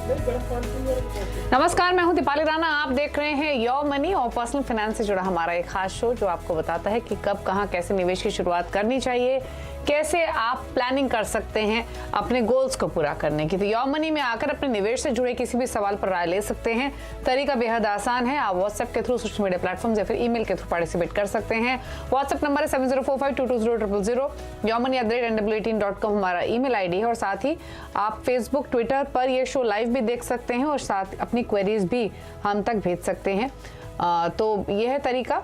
नमस्कार, मैं हूं दीपाली राणा। आप देख रहे हैं योर मनी और पर्सनल फाइनेंस से जुड़ा हमारा एक खास शो जो आपको बताता है कि कब कहां कैसे निवेश की शुरुआत करनी चाहिए, कैसे आप प्लानिंग कर सकते हैं अपने गोल्स को पूरा करने की। तो योर मनी में आकर अपने निवेश से जुड़े किसी भी सवाल पर राय ले सकते हैं। तरीका बेहद आसान है। आप व्हाट्सएप के थ्रू, सोशल मीडिया प्लेटफॉर्म या फिर ईमेल के थ्रू पार्टिसिपेट कर सकते हैं। व्हाट्सएप नंबर है 7045220000। yourmoney@nw18.com हमारा ईमेल आईडी है। और साथ ही आप फेसबुक, ट्विटर पर ये शो लाइव भी देख सकते हैं और साथ अपनी क्वेरीज भी हम तक भेज सकते हैं। तो यह है तरीका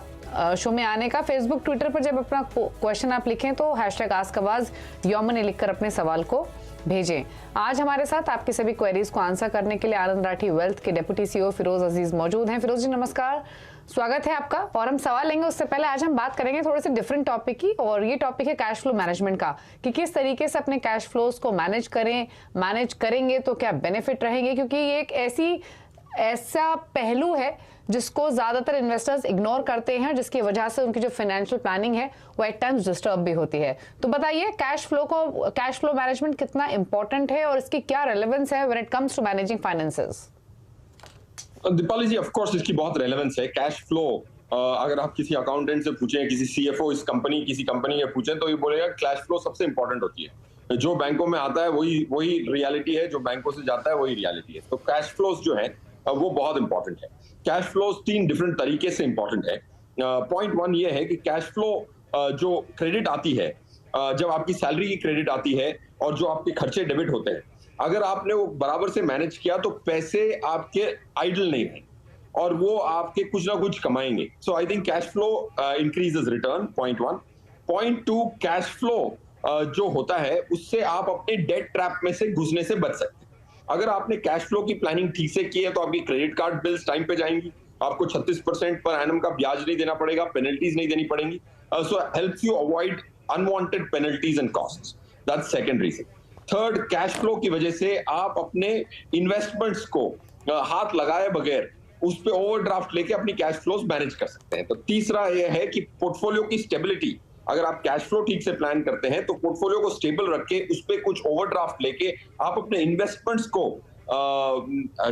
शो में आने का। फेसबुक, ट्विटर पर जब अपना क्वेश्चन आप लिखें तो #AskAwaz योर मनी लिखकर अपने सवाल को भेजें। आज हमारे साथ आपकी सभी क्वेरीज को आंसर करने के लिए आनंद राठी वेल्थ के डिप्टी CEO फिरोज अजीज मौजूद हैं। फिरोज जी नमस्कार, स्वागत है आपका। और हम सवाल लेंगे उससे पहले आज हम बात करेंगे थोड़े से डिफरेंट टॉपिक की, और ये टॉपिक है कैश फ्लो मैनेजमेंट का, कि किस तरीके से अपने कैश फ्लोज को मैनेज करेंगे तो क्या बेनिफिट रहेंगे, क्योंकि ये एक ऐसा पहलू है जिसको ज्यादातर इन्वेस्टर्स इग्नोर करते हैं, जिसकी वजह से उनकी जो फाइनेंशियल प्लानिंग है वो एट टाइम्स डिस्टर्ब भी होती है। तो बताइए कैश फ्लो मैनेजमेंट कितना इंपॉर्टेंट है और इसकी क्या रेलेवेंस है when it comes to managing finances. Deepali ji, of course इसकी बहुत रेलेवेंस है। कैश फ्लो अगर आप किसी अकाउंटेंट से पूछें, किसी CFO किसी कंपनी के पूछें, तो ये बोलेगा कैश फ्लो सबसे इंपॉर्टेंट होती है। जो बैंकों में आता है वही रियलिटी है, जो बैंकों से जाता है वही रियलिटी है। तो कैश फ्लोज जो है वो बहुत इंपॉर्टेंट है। कैश फ्लोज 3 डिफरेंट तरीके से इंपॉर्टेंट है। पॉइंट 1 ये है कि कैश फ्लो जो क्रेडिट आती है, जब आपकी सैलरी की क्रेडिट आती है और जो आपके खर्चे डेबिट होते हैं, अगर आपने वो बराबर से मैनेज किया तो पैसे आपके आइडल नहीं हैं और वो आपके कुछ ना कुछ कमाएंगे। So I think cash flow increases return, point 1। Point 2, cash flow जो होता है उससे आप अपने डेट ट्रैप में से घुसने से बच सकते हैं। अगर आपने कैश फ्लो की प्लानिंग ठीक से की है तो आपकी क्रेडिट कार्ड बिल्स टाइम पे जाएंगी, आपको 36% पर एनम का ब्याज नहीं देना पड़ेगा, पेनल्टीज नहीं देनी पड़ेंगी। So helps you avoid unwanted penalties and costs. That's second reason. Third, cash flow की वजह से आप अपने इन्वेस्टमेंट्स को हाथ लगाए बगैर उस पे ओवरड्राफ्ट लेके अपनी कैश फ्लोज मैनेज कर सकते हैं। तो तीसरा यह है कि पोर्टफोलियो की स्टेबिलिटी, अगर आप कैश फ्लो ठीक से प्लान करते हैं तो पोर्टफोलियो को स्टेबल रख के उस पे कुछ ओवरड्राफ्ट लेके आप अपने इन्वेस्टमेंट्स को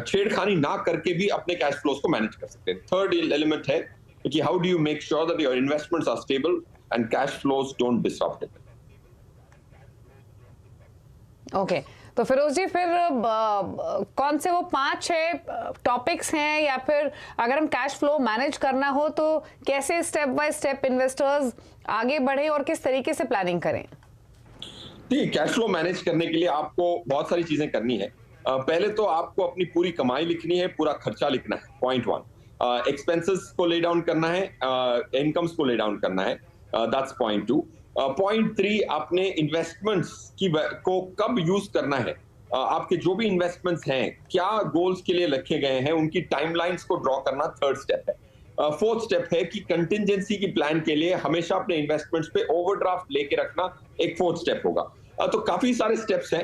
छेड़खानी ना करके भी अपने कैश फ्लोज को मैनेज कर सकते हैं। थर्ड एलिमेंट है कि how do you make sure that your investments are stable and cash flows don't disrupt it. Okay, तो फिरोज जी फिर कौन से वो 5-6 टॉपिक्स हैं, या फिर अगर हम कैश फ्लो मैनेज करना हो तो कैसे स्टेप बाय स्टेप इन्वेस्टर्स आगे बढ़े और किस तरीके से प्लानिंग करें? ठीक, कैश फ्लो मैनेज करने के लिए आपको बहुत सारी चीजें करनी है। पहले तो आपको अपनी पूरी कमाई लिखनी है, पूरा खर्चा लिखना है, पॉइंट 1। एक्सपेंसेस को ले डाउन करना है, इनकम्स को ले डाउन करना है, दैट्स पॉइंट 2। पॉइंट 3, आपने इन्वेस्टमेंट्स को कब यूज करना है, आपके जो भी इन्वेस्टमेंट्स हैं क्या गोल्स के लिए रखे गए हैं, उनकी टाइमलाइंस को ड्रॉ करना थर्ड स्टेप है। फोर्थ स्टेप है कि कंटिजेंसी की प्लान के लिए हमेशा अपने इन्वेस्टमेंट्स पे ओवरड्राफ्ट लेके रखना एक फोर्थ स्टेप होगा। तो काफी सारे स्टेप्स हैं।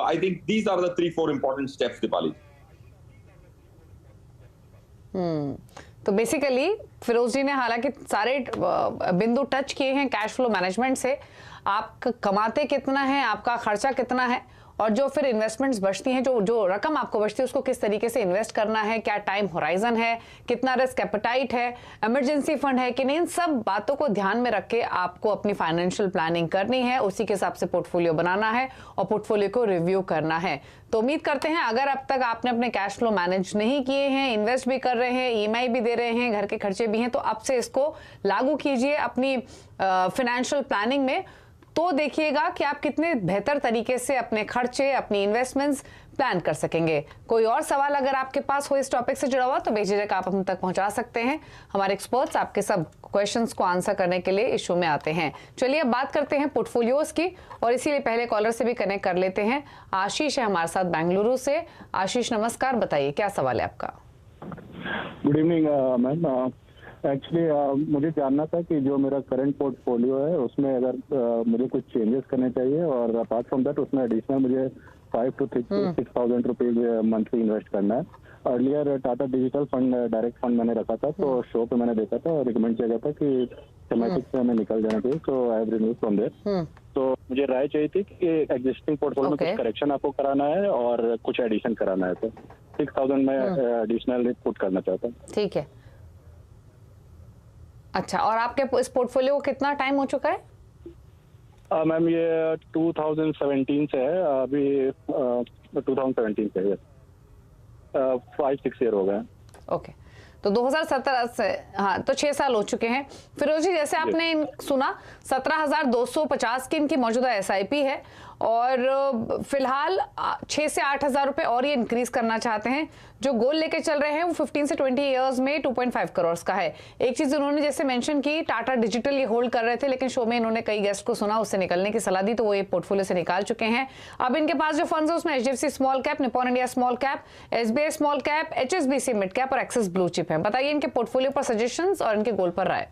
I think these are the 3-4 important steps Deepali. तो बेसिकली फिरोज जी ने हालांकि सारे बिंदु टच किए हैं कैश फ्लो मैनेजमेंट से। आप कमाते कितना है, आपका खर्चा कितना है, और जो फिर इन्वेस्टमेंट्स बचती हैं, जो रकम आपको बचती है उसको किस तरीके से इन्वेस्ट करना है, क्या टाइम होराइजन है, कितना रिस्क एपेटाइट है, इमरजेंसी फंड है कि नहीं, इन सब बातों को ध्यान में रख के आपको अपनी फाइनेंशियल प्लानिंग करनी है। उसी के हिसाब से पोर्टफोलियो बनाना है और पोर्टफोलियो को रिव्यू करना है। तो उम्मीद करते हैं अगर अब तक आपने अपने कैश फ्लो मैनेज नहीं किए हैं, इन्वेस्ट भी कर रहे हैं, EMI भी दे रहे हैं, घर के खर्चे भी हैं, तो अब से इसको लागू कीजिए अपनी फाइनेंशियल प्लानिंग में। तो देखिएगा कि आप कितने बेहतर तरीके से अपने खर्चे, अपनी इन्वेस्टमेंट्स प्लान कर सकेंगे। कोई और सवाल अगर आपके पास हो इस टॉपिक से जुड़ा हुआ तो बेझिझक आप हम तक पहुंचा सकते हैं। हमारे एक्सपर्ट्स आपके सब क्वेश्चंस को आंसर करने के लिए इस शो में आते हैं। चलिए अब बात करते हैं पोर्टफोलियोज की, और इसीलिए पहले कॉलर से भी कनेक्ट कर लेते हैं। आशीष है हमारे साथ बेंगलुरु से। आशीष नमस्कार, बताइए क्या सवाल है आपका? Good evening ma'am. एक्चुअली मुझे जानना था कि जो मेरा करंट पोर्टफोलियो है उसमें अगर मुझे कुछ चेंजेस करने चाहिए, और अपार्ट फ्रॉम दैट उसमें एडिशनल मुझे 5 to 6,000 रुपीज मंथली इन्वेस्ट करना है। Earlier Tata digital fund direct fund मैंने रखा था, तो शो पे मैंने देखा था, रिकमेंड किया गया था कि सिस्टमैटिक से हमें निकल जाना चाहिए, so I have remove from there. तो मुझे राय चाहिए थी कि एग्जिस्टिंग पोर्टफोलियो में कुछ करेक्शन आपको कराना है और कुछ एडिशन कराना है, तो 6,000 में एडिशनल पुट करना चाहता हूँ। ठीक है, अच्छा, और आपके इस पोर्टफोलियो को कितना टाइम हो चुका है? मैम ये 2017 से है, अभी 2017 से है, 5-6 ईयर हो गए। ओके, तो 2017 से, हाँ, तो 6 साल हो चुके हैं। फिरोज जी, जैसे आपने सुना 17,250 की इनकी मौजूदा एसआईपी है और फिलहाल 6 से 8,000 रुपए और ये इंक्रीज करना चाहते हैं। जो गोल लेके चल रहे हैं वो 15 से 20 इयर्स में 2.5 करोड़ का है। एक चीज उन्होंने जैसे मेंशन की, टाटा डिजिटल ये होल्ड कर रहे थे, लेकिन शो में इन्होंने कई गेस्ट को सुना, उससे निकलने की सलाह दी, तो वो ये पोर्टफोलियो से निकाल चुके हैं। अब इनके पास जो फंड्स है उसमें HDFC small cap, Nippon India small cap, SBI small cap, HSBC mid cap और एक्सिस ब्लू चिप है। बताइए इनके पोर्टफोलियो पर सजेशंस और इनके गोल पर राय।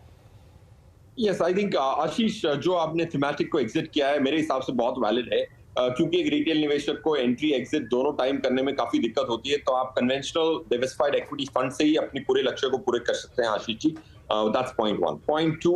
यस, आई थिंक आशीष, जो आपने थीमेटिक को एग्जिट किया है मेरे हिसाब से बहुत वैलिड है, क्योंकि एक रिटेल निवेशक को एंट्री एग्जिट दोनों टाइम करने में काफी दिक्कत होती है, तो आप कन्वेंशनल डाइवर्सिफाइड इक्विटी फंड से ही अपने पूरे लक्ष्य को पूरे कर सकते हैं Ashish ji. That's point 1। Point 2,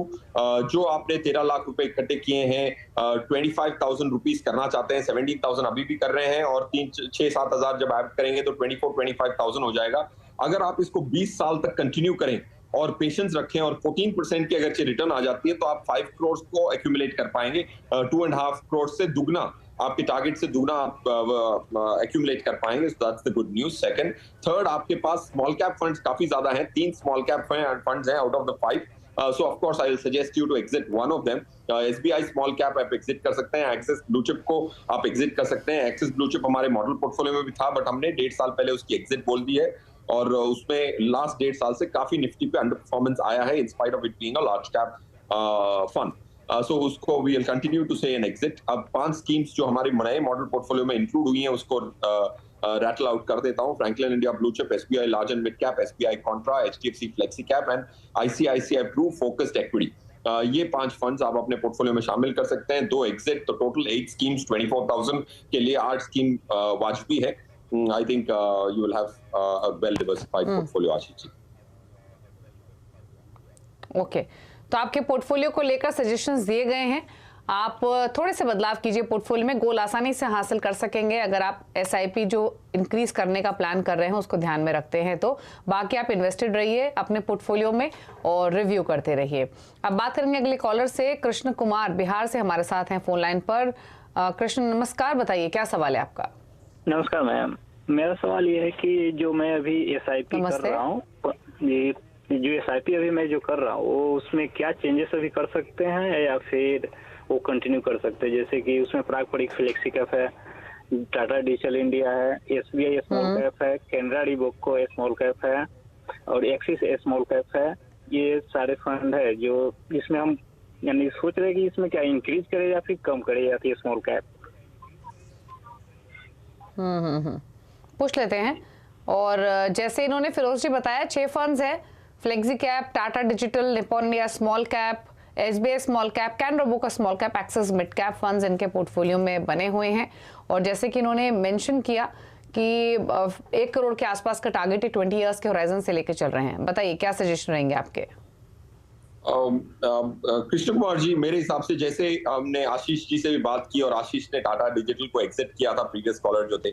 जो आपने 13 लाख रुपए इकट्ठे किए हैं, 25,000 रुपीज करना चाहते हैं, 17,000 अभी भी कर रहे हैं और 6-7 हजार जब ऐड करेंगे तो 24-25,000 हो जाएगा। अगर आप इसको 20 साल तक कंटिन्यू करें और पेशेंस रखें और 14% की अगर रिटर्न आ जाती है तो आप 5 करोड़ को एक्यूमुलेट कर पाएंगे, 2.5 करोड़ से दुगना, आपके टारगेट से दुगना आप एक्यूमुलेट कर पाएंगे। So that's the good news. Second, third, आपके पास स्मॉल कैप फंड्स काफी ज्यादा हैं, 3 स्मॉल कैप फंड्स हैं out of the 5। So of course I will suggest you to exit one of them. SBI small cap आप exit कर सकते हैं, axis blue chip को आप exit कर सकते हैं। एक्सिस ब्लू चिप हमारे मॉडल पोर्टफोलियो में भी था, बट हमने 1.5 साल पहले उसकी exit बोल दी है और उसमें लास्ट 1.5 साल से काफी निफ्टी पे अंडर परफॉर्मेंस आया है, in spite of it being a large cap fund. So उसको we will continue to say an exit. अब 5 स्कीम्स जो हमारे नए मॉडल पोर्टफोलियो में इंक्लूड हुई हैं उसको रैटल आउट कर देता हूं। Franklin India blue chip, SBI large and mid cap, SBI contra, HDFC flexi cap and ICICI Pru focused equity. ये 5 फंड्स आप अपने पोर्टफोलियो में शामिल कर सकते हैं। 2 एग्जिट, तो टोटल 8 स्कीम्स 24,000 के लिए 8 स्कीम वाजबी है। I think you will have a well diversified portfolio, Ashish ji. Okay, तो आपके पोर्टफोलियो को लेकर सजेशंस दिए गए हैं। आप थोड़े से बदलाव कीजिए पोर्टफोलियो में, गोल आसानी से हासिल कर सकेंगे अगर आप SIP जो इंक्रीज करने का प्लान कर रहे हैं उसको ध्यान में रखते हैं। तो बाकी आप इन्वेस्टेड रहिए अपने पोर्टफोलियो में और रिव्यू करते रहिए। अब बात करेंगे अगले कॉलर से। कृष्ण कुमार बिहार से हमारे साथ हैं फोन लाइन पर। कृष्ण नमस्कार, बताइए क्या सवाल है आपका? नमस्कार मैम, मेरा सवाल ये है कि जो मैं अभी SIP कर रहा हूँ, ये जो SIP अभी मैं जो कर रहा हूँ वो उसमें क्या चेंजेस अभी कर सकते हैं या फिर वो कंटिन्यू कर सकते हैं? जैसे कि उसमें प्रागपड़िक फ्लेक्सी कैप है, टाटा डिजिटल इंडिया है, SBI स्मॉल कैप है, कैनरा डिबोको स्मॉल कैप है और एक्सिस स्मॉल कैप है। ये सारे फंड है जो इसमें हम यानी सोच रहे हैं कि इसमें क्या इंक्रीज करे या फिर कम करे या फिर स्मॉल कैप। पूछ लेते हैं। और जैसे इन्होंने फिरोज जी बताया 6 फंड्स है, flexi cap, Tata digital, Nippon India small cap, SBI small cap, Canara Robeco small cap, Axis mid cap funds इनके पोर्टफोलियो में बने हुए हैं। और जैसे कि इन्होंने मेंशन किया कि 1 करोड़ के आसपास का टारगेट 20 इयर्स के होराइजन से लेकर चल रहे हैं। बताइए क्या सजेशन रहेंगे आपके? कृष्ण कुमार जी, मेरे हिसाब से जैसे हमने आशीष जी से भी बात की और आशीष ने टाटा डिजिटल को एग्जिट किया था, प्रीवियस कॉलर जो थे,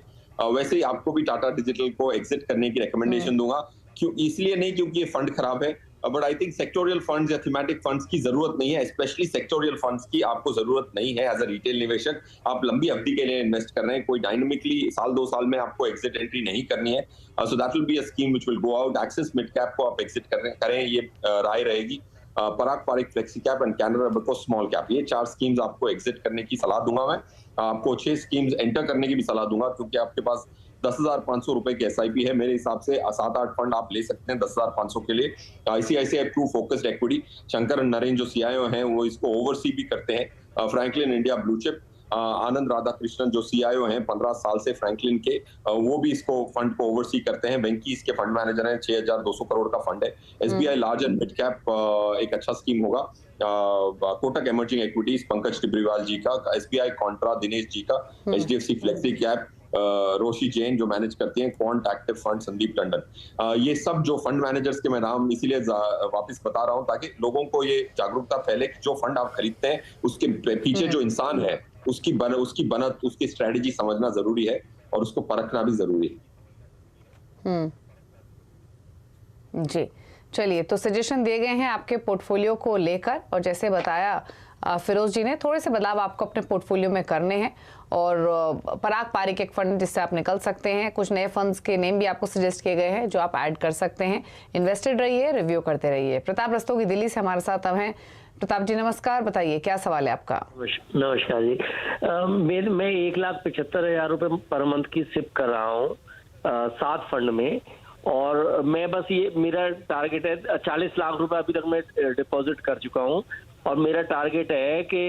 वैसे ही आपको भी टाटा डिजिटल को एग्जिट करने की रिकमेंडेशन दूंगा। क्यों? इसलिए नहीं क्योंकि ये फंड खराब है, but I think sectoral funds या थीमेटिक फंड्स की जरूरत नहीं है, स्पेशली सेक्टोरियल फंड्स की आपको जरूरत नहीं है। एज अ रिटेल निवेशक आप लंबी अवधि के लिए इन्वेस्ट कर रहे हैं, कोई डायनामिकली साल 2 साल में आपको एग्जिट एंट्री नहीं करनी है। So that will be a scheme which will go out. Axis mid cap को आप एग्जिट करें, ये राय रहेगी। Parag Parikh flexi cap and Canara Robeco small cap, ये 4 स्कीम्स आपको एग्जिट करने की सलाह दूंगा मैं। आपको 6 स्कीम्स एंटर करने की भी सलाह दूंगा, क्योंकि आपके पास 10,500 रुपए की SIP है। मेरे हिसाब से 7-8 फंड आप ले सकते हैं 10,500 के लिए। ICICI Pru focused equity, Shankar Naren जो CIO हैं वो इसको ओवरसी भी करते हैं। Franklin India blue chip, Anand Radhakrishnan जो CIO हैं 15 साल से फ्रैंकलिन के, वो भी इसको फंड को ओवरसी करते हैं। वेंकी इसके फंड मैनेजर हैं, 6,200 करोड़ का फंड है। SBI large and mid cap एक अच्छा स्कीम होगा। कोटक इमर्जिंग इक्विटीज पंकज टिब्रीवाल जी का, SBI कॉन्ट्रा दिनेश जी का, HDFC फ्लेक्सी कैप, रोशी जैन जो मैनेज करती हैं quant active fund, Sandeep Tandon, ये सब जो फंड मैनेजर्स के मैं नाम इसीलिए वापस बता रहा हूं ताकि लोगों को ये जागरूकता फैले कि जो फंड आप खरीदते हैं उसके पीछे जो इंसान है उसकी बनत, उसकी स्ट्रेटेजी समझना जरूरी है और उसको परखना भी जरूरी है। जी, चलिए, तो सजेशन दिए गए हैं आपके पोर्टफोलियो को लेकर, और जैसे बताया फिरोज जी ने, थोड़े से बदलाव आपको अपने पोर्टफोलियो में करने हैं। और पराग पारिक एक फंड जिससे आप निकल सकते हैं, कुछ नए फंड्स के नेम भी आपको सजेस्ट किए गए हैं जो आप ऐड कर सकते हैं। इन्वेस्टेड रहिए, रिव्यू करते रहिए। प्रताप रस्तोगी दिल्ली से हमारे साथ अब हैं। प्रताप जी नमस्कार, बताइए क्या सवाल है आपका। नमस्कार जी, मैं 1,75,000 रुपए पर मंथ की सिप कर रहा हूँ 7 फंड में, और मैं बस ये मेरा टारगेट है 40 लाख रुपए अभी तक मैं डिपॉजिट कर चुका हूँ, और मेरा टारगेट है कि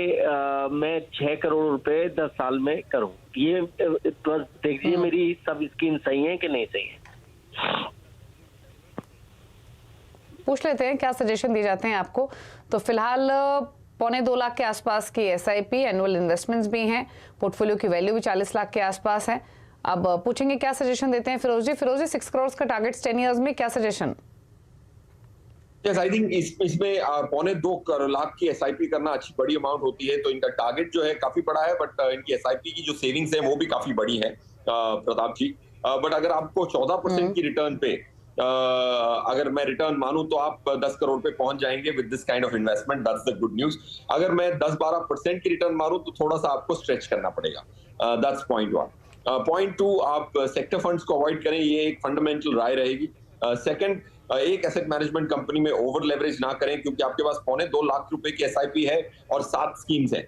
मैं 6 करोड़ रुपए 10 साल में करूँ। ये बस देखिए मेरी सब स्कीम सही है कि नहीं सही है। पूछ लेते हैं क्या सजेशन दिए जाते हैं आपको। तो फिलहाल 2.25 लाख के आसपास की SIP, एनुअल इन्वेस्टमेंट्स भी हैं, पोर्टफोलियो की वैल्यू भी 40 लाख के आसपास है। अब पूछेंगे क्या सजेशन देते हैं फिरोज जी। 6 करोड़ का टारगेट 10 इयर्स में, क्या सजेशन। यस, आई थिंक इसमें 2.25 लाख की SIP करना अच्छी बड़ी अमाउंट होती है, तो इनका टारगेट जो है काफी बड़ा है, बट इनकी SIP की जो सेविंग्स है वो भी काफी बड़ी है प्रताप जी। बट अगर आपको 14% की रिटर्न पे अगर मैं रिटर्न मानूं तो आप 10 करोड़ पे पहुंच जाएंगे with this kind of investment, that's the good news. अगर मैं 10-12% की रिटर्न मानूं तो थोड़ा सा आपको स्ट्रेच करना पड़ेगा, दैट्स पॉइंट 1। पॉइंट 2, आप सेक्टर फंड्स को अवॉइड करें, ये एक फंडामेंटल राय रहेगी। सेकंड, एक एसेट मैनेजमेंट कंपनी में ओवर लेवरेज ना करें, क्योंकि आपके पास 2.25 लाख रुपए की SIP है और 7 स्कीम्स हैं,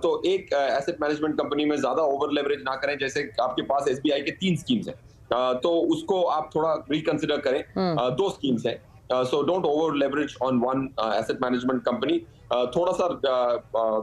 तो एक एसेट मैनेजमेंट कंपनी में ज्यादा ओवर लेवरेज ना करें। जैसे आपके पास SBI के 3 स्कीम्स हैं, तो उसको आप थोड़ा रिकंसिडर करें। 2 स्कीम्स हैं, so don't over leverage on one asset management company. थोड़ा सा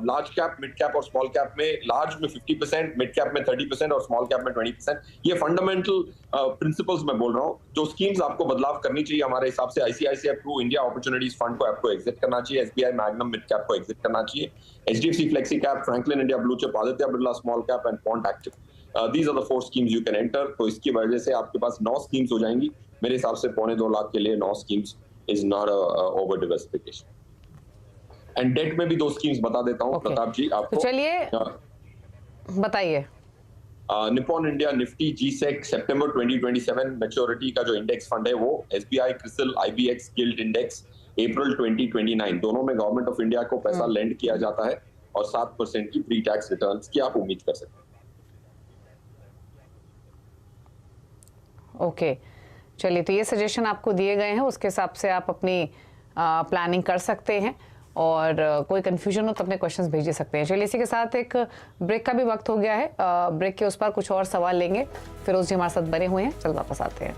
लार्ज कैप, मिड कैप और स्मॉल कैप में, लार्ज में 50%, मिड कैप में 30% और स्मॉल कैप में 20%। ये फंडामेंटल प्रिंसिपल्स मैं बोल रहा हूँ। जो स्कीम्स आपको बदलाव करनी चाहिए हमारे हिसाब से, ICICI Pru India opportunities fund को आपको एग्जिट करना चाहिए, SBI मैग्नम मिड कैप को एग्जिट करना चाहिए, HDFC flexi cap, Franklin India blue chip, Aditya Birla small cap and quant active, these are the 4 schemes you can enter। तो इसकी वजह से आपके पास 9 स्कीम्स हो जाएंगी। मेरे हिसाब से 2.25 लाख के लिए 9 schemes is not over diversification. And debt में भी 2 स्कीम्स बता देता हूँ प्रताप जी आपको। तो चलिए बताइए। निप्पॉन इंडिया निफ्टी G-Sec सितंबर 2027 मैच्योरिटी का जो इंडेक्स फंड है वो, SBI CRISIL IBX gilt index April 2029, दोनों में गवर्नमेंट ऑफ इंडिया को पैसा लेंड किया जाता है और 7% की प्री टैक्स रिटर्न्स की आप उम्मीद कर सकते हैं। ओके, चलिए, तो ये सजेशन आपको दिए गए हैं, उसके हिसाब से आप अपनी प्लानिंग कर सकते हैं, और कोई कंफ्यूजन हो तो अपने क्वेश्चंस भेज सकते हैं। चलिए, इसी के साथ एक ब्रेक का भी वक्त हो गया है। ब्रेक के उस पर कुछ और सवाल लेंगे। फिरोज जी हमारे साथ बने हुए हैं, चल वापस आते हैं।